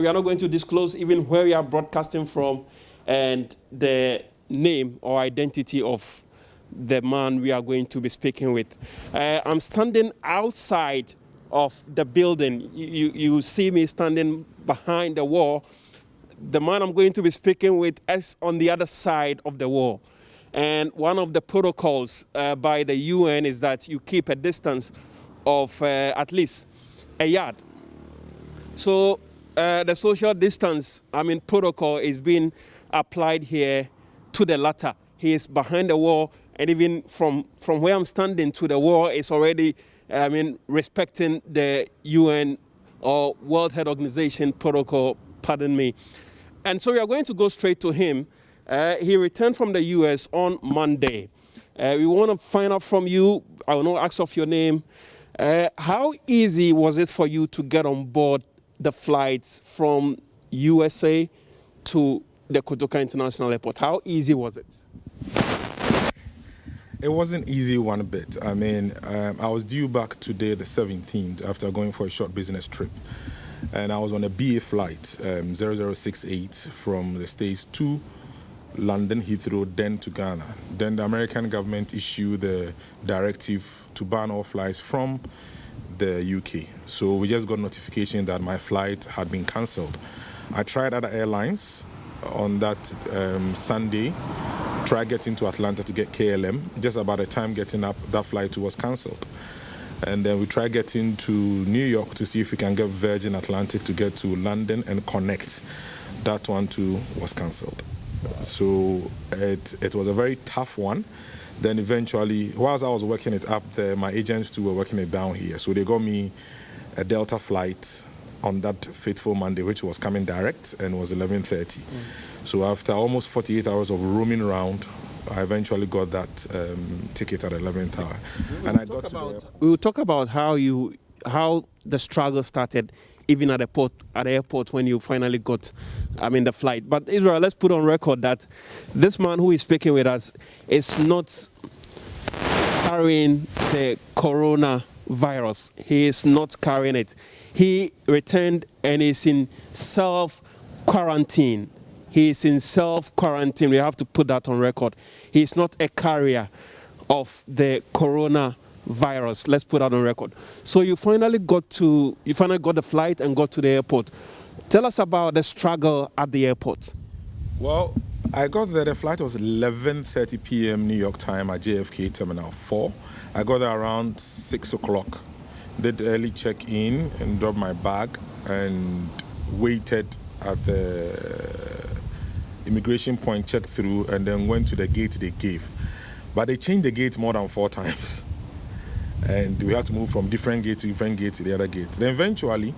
We are not going to disclose even where we are broadcasting from and the name or identity of the man we are going to be speaking with. I'm standing outside of the building. You see me standing behind the wall. The man I'm going to be speaking with is on the other side of the wall. And one of the protocols by the UN is that you keep a distance of at least a yard. So the social distance, protocol is being applied here to the latter. He is behind the wall, and even from where I'm standing to the wall is already, respecting the UN or World Health Organization protocol, pardon me. And so we are going to go straight to him. He returned from the US on Monday. We want to find out from you, I will not ask of your name, how easy was it for you to get on board the flights from U.S.A. to the Kotoka International Airport? How easy was it? It wasn't easy one bit. I was due back today, the 17th, after going for a short business trip. And I was on a BA flight, 0068, from the States to London, Heathrow, then to Ghana. Then the American government issued the directive to ban all flights from the UK. So we just got notification that my flight had been cancelled. I tried other airlines on that Sunday, tried getting to Atlanta to get KLM. Just about the time getting up, that flight was cancelled. And then we tried getting to New York to see if we can get Virgin Atlantic to get to London and connect. That one too was cancelled. So it was a very tough one. Then eventually, whilst I was working it up there, my agents too were working it down here. So they got me a Delta flight on that fateful Monday, which was coming direct and was 11:30. So after almost 48 hours of roaming around, I eventually got that ticket at 11th hour. We will talk about how the struggle started, even at the airport when you finally got, the flight. But Israel, let's put on record that this man who is speaking with us is not carrying the coronavirus. He is not carrying it. He returned and is in self-quarantine. He is in self-quarantine. We have to put that on record. He is not a carrier of the coronavirus. Let's put that on record. So you finally got the flight and got to the airport. Tell us about the struggle at the airport. Well, I got there. The flight was 11:30 p.m. New York time at JFK Terminal 4. I got there around 6 o'clock. Did early check-in and dropped my bag and waited at the immigration point, checked through, and then went to the gate they gave. But they changed the gate more than 4 times. And we had to move from different gate to different gate to the other gate. Then eventually,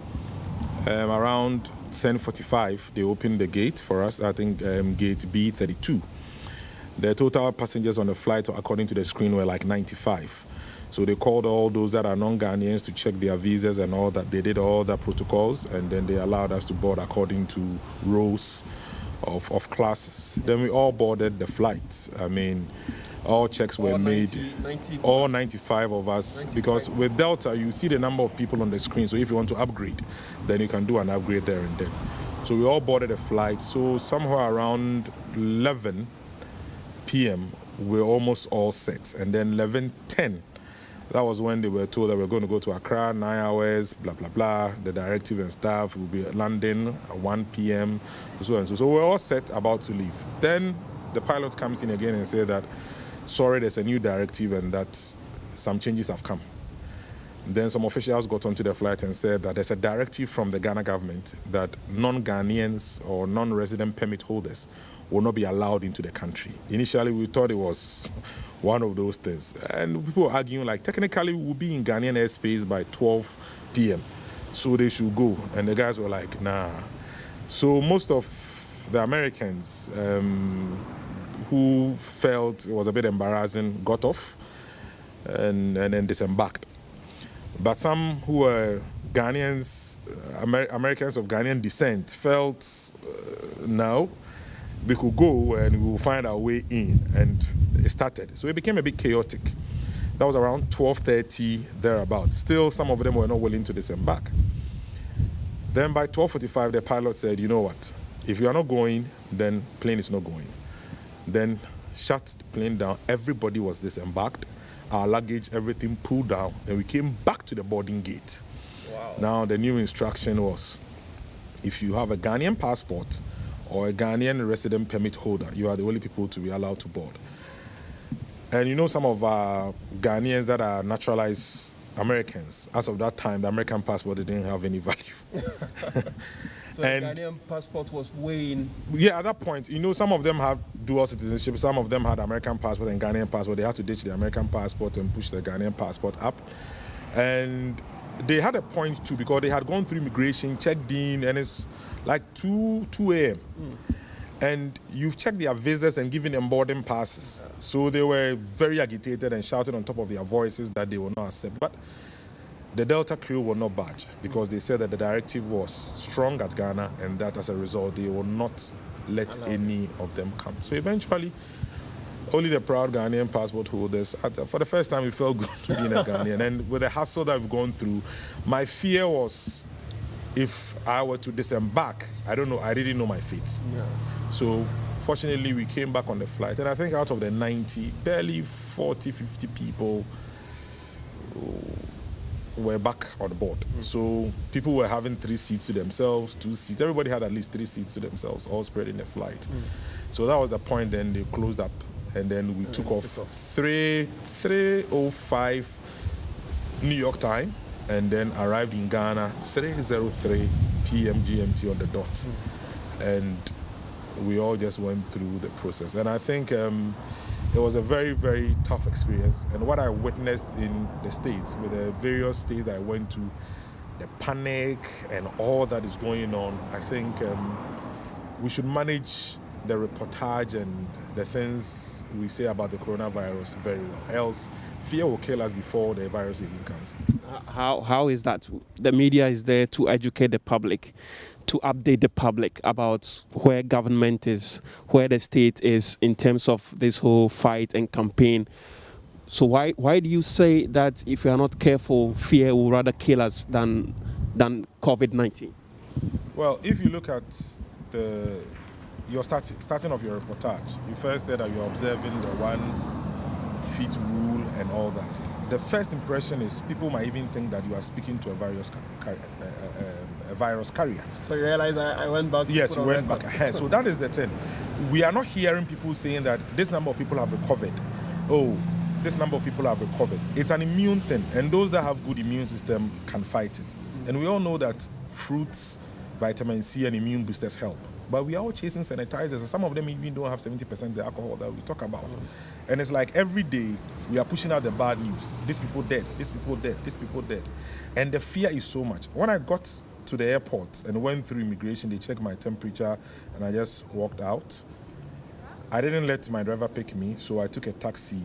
around 10:45, they opened the gate for us, I think gate B32. The total passengers on the flight, according to the screen, were like 95. So they called all those that are non-Ghanaians to check their visas and all that. They did all the protocols, and then they allowed us to board according to rows of classes. Then we all boarded the flight. All checks were made, all 95 of us, because with Delta, you see the number of people on the screen. So if you want to upgrade, then you can do an upgrade there and then. So we all boarded the flight. So somewhere around 11 p.m., we're almost all set. And then 11:10, that was when they were told that we're going to go to Accra, 9 hours, blah, blah, blah. The directive and staff will be at London at 1 p.m. So and so. So we're all set, about to leave. Then the pilot comes in again and says that, sorry, there's a new directive and that some changes have come. Then some officials got onto the flight and said that there's a directive from the Ghana government that non-Ghanaians or non-resident permit holders will not be allowed into the country. Initially, we thought it was one of those things. And people were arguing, like, technically we'll be in Ghanaian airspace by 12 p.m. So they should go. And the guys were like, nah. So most of the Americans who felt it was a bit embarrassing got off and then disembarked. But some who were Ghanaians, Americans of Ghanaian descent, felt now we could go and we will find our way in, and it started. So it became a bit chaotic. That was around 12:30 thereabouts. Still, some of them were not willing to disembark. Then by 12:45, the pilot said, you know what? If you are not going, then plane is not going. Then shut the plane down. Everybody was disembarked. Our luggage, everything pulled down. And we came back to the boarding gate. Wow. Now, the new instruction was, if you have a Ghanaian passport or a Ghanaian resident permit holder, you are the only people to be allowed to board. And you know, some of our Ghanaians that are naturalized Americans, as of that time, the American passport didn't have any value. So and the Ghanaian passport was weighing. Yeah, at that point, you know, some of them have dual citizenship. Some of them had American passport and Ghanaian passport. They had to ditch the American passport and push the Ghanaian passport up. And they had a point too, because they had gone through immigration, checked in, and it's like 2 a.m. And you've checked their visas and given them boarding passes. So they were very agitated and shouted on top of their voices that they will not accept. But the Delta crew will not budge, because they said that the directive was strong at Ghana, and that as a result, they will not let any of them come. So eventually, only the proud Ghanaian passport holders, for the first time, it felt good to be in a Ghanaian. And with the hassle that we've gone through, my fear was, if I were to disembark, I don't know, I didn't know my fate. Yeah. So fortunately, we came back on the flight, and I think out of the 90, barely 40, 50 people were back on board. So people were having 3 seats to themselves, 2 seats. Everybody had at least 3 seats to themselves, all spread in the flight. So that was the point. Then they closed up, and then we took off 3:05 New York time, and then arrived in Ghana 3:03 p.m. GMT on the dot. And we all just went through the process. And I think it was a very, very tough experience. And what I witnessed in the States, with the various states that I went to, the panic and all that is going on, I think we should manage the reportage and the things we say about the coronavirus very well. Else, fear will kill us before the virus even comes. How is that? The media is there to educate the public, to update the public about where government is, where the state is in terms of this whole fight and campaign. So why do you say that if we are not careful, fear will rather kill us than COVID-19? Well, if you look at your starting of your reportage, you first said that you're observing the 1 feet rule and all that. The first impression is people might even think that you are speaking to a virus carrier. So you realize I went back? Yes, you went back ahead. So that is the thing. We are not hearing people saying that this number of people have recovered. Oh, this number of people have recovered. It's an immune thing, and those that have good immune system can fight it. And we all know that fruits, vitamin C, and immune boosters help. But we are all chasing sanitizers, and some of them even don't have 70% of the alcohol that we talk about. And it's like every day we are pushing out the bad news. These people dead, these people dead, these people dead. And the fear is so much. When I got to the airport and went through immigration, they checked my temperature, and I just walked out. I didn't let my driver pick me, so I took a taxi,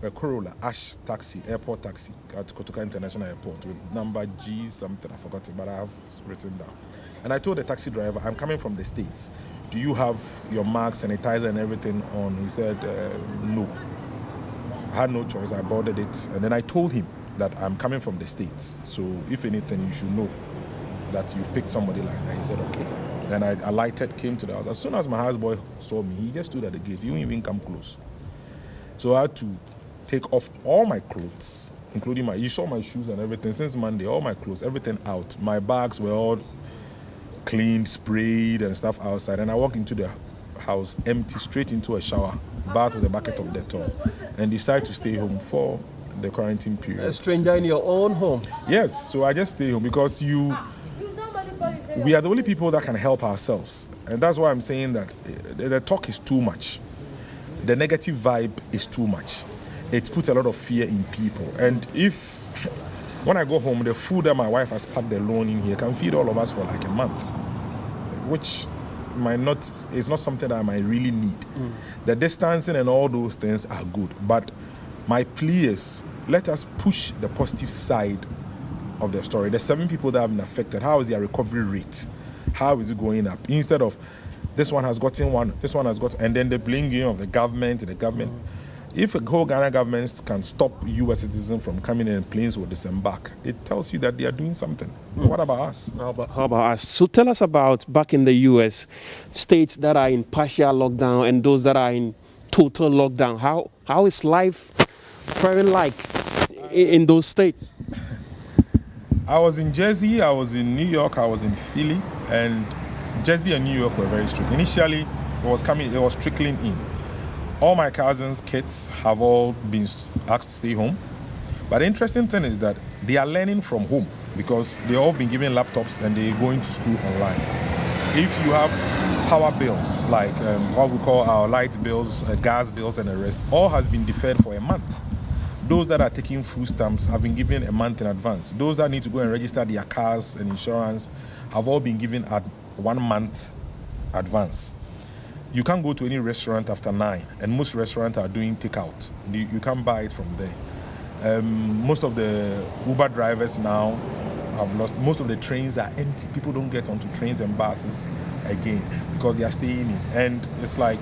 a Corolla, Ash taxi, airport taxi at Kotoka International Airport with number G something, I forgot it, but I have it written down. And I told the taxi driver, I'm coming from the States. Do you have your mask, sanitizer, and everything on? He said, no. I had no choice. I boarded it. And then I told him that I'm coming from the States. So if anything, you should know that you've picked somebody like that. He said, okay. Then I alighted, came to the house. As soon as my houseboy saw me, he just stood at the gate. He didn't even come close. So I had to take off all my clothes, including you saw my shoes and everything. Since Monday, all my clothes, everything out. My bags were all cleaned, sprayed, and stuff outside. And I walked into the house, empty, straight into a shower, bath with a bucket of Dettol, and decided to stay home for the quarantine period. A stranger in your own home? Yes, so I just stay home because we are the only people that can help ourselves. And that's why I'm saying that the talk is too much. The negative vibe is too much. It puts a lot of fear in people. And when I go home, the food that my wife has packed alone in here can feed all of us for like a month, which is not something that I might really need. The distancing and all those things are good. But my plea is, let us push the positive side of the story. The 7 people that have been affected, how is their recovery rate? How is it going up? Instead of this one has gotten one, this one has got, and then the blame game of the government. if a whole Ghana government can stop U.S. citizens from coming in and planes will disembark, it tells you that they are doing something. What about us? How about us? So tell us about back in the U.S., states that are in partial lockdown and those that are in total lockdown. How is life very like in those states? I was in Jersey, I was in New York, I was in Philly, and Jersey and New York were very strict. Initially, it was trickling in. All my cousins' kids have all been asked to stay home. But the interesting thing is that they are learning from home because they've all been given laptops and they're going to school online. If you have power bills, like what we call our light bills, gas bills, and the rest, all has been deferred for a month. Those that are taking food stamps have been given a month in advance. Those that need to go and register their cars and insurance have all been given at 1 month advance. You can't go to any restaurant after 9, and most restaurants are doing takeout. You can't buy it from there. Most of the Uber drivers now have lost. Most of the trains are empty. People don't get onto trains and buses again because they are staying in. And it's like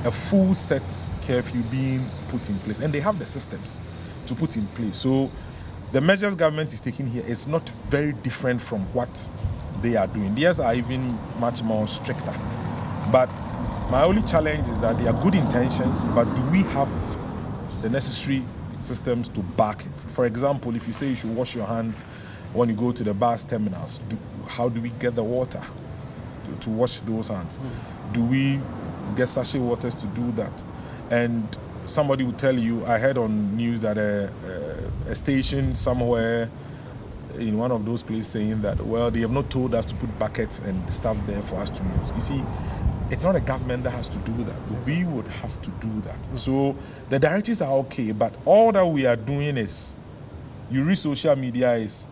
a full set curfew being put in place. And they have the systems to put in place. So the measures government is taking here is not very different from what they are doing. Theirs are even much more stricter. But my only challenge is that they are good intentions, but do we have the necessary systems to back it? For example, if you say you should wash your hands when you go to the bus terminals, how do we get the water to wash those hands? Do we get sachet waters to do that? And somebody will tell you, I heard on news that a station somewhere in one of those places saying that, well, they have not told us to put buckets and stuff there for us to use. You see, it's not a government that has to do that. We would have to do that. So the directives are okay, but all that we are doing is, you read social media is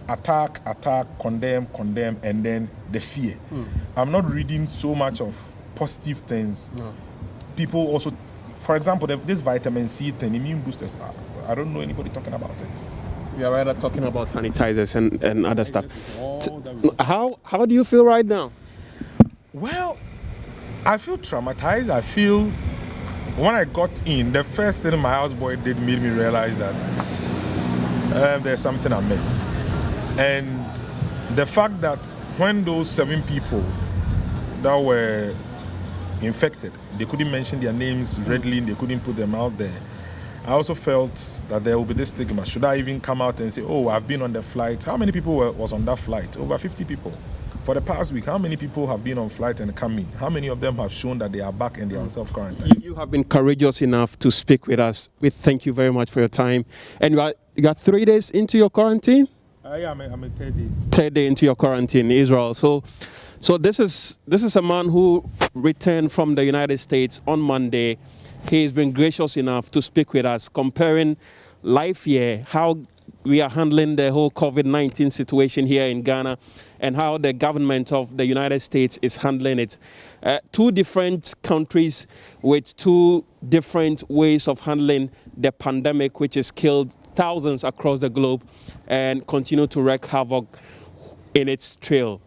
attack, condemn, and then the fear. I'm not reading so much of positive things. No. People also, for example, this vitamin C thing, immune boosters, I don't know anybody talking about it. We are rather talking about sanitizers and other stuff. How do you feel right now? Well, I feel traumatized. I feel when I got in, the first thing my houseboy did made me realize that there's something amiss. And the fact that when those 7 people that were infected, they couldn't mention their names readily, they couldn't put them out there. I also felt that there will be this stigma. Should I even come out and say, oh, I've been on the flight? How many people was on that flight? Over 50 people. For the past week, how many people have been on flight and come in? How many of them have shown that they are back and they are on self-quarantine? You have been courageous enough to speak with us. We thank you very much for your time. And you got 3 days into your quarantine? Yeah, I'm a third day. Third day into your quarantine in Israel. So this is a man who returned from the United States on Monday. He's been gracious enough to speak with us, comparing life here, how we are handling the whole COVID-19 situation here in Ghana, and how the government of the United States is handling it. 2 different countries with 2 different ways of handling the pandemic, which has killed thousands across the globe and continue to wreak havoc in its trail.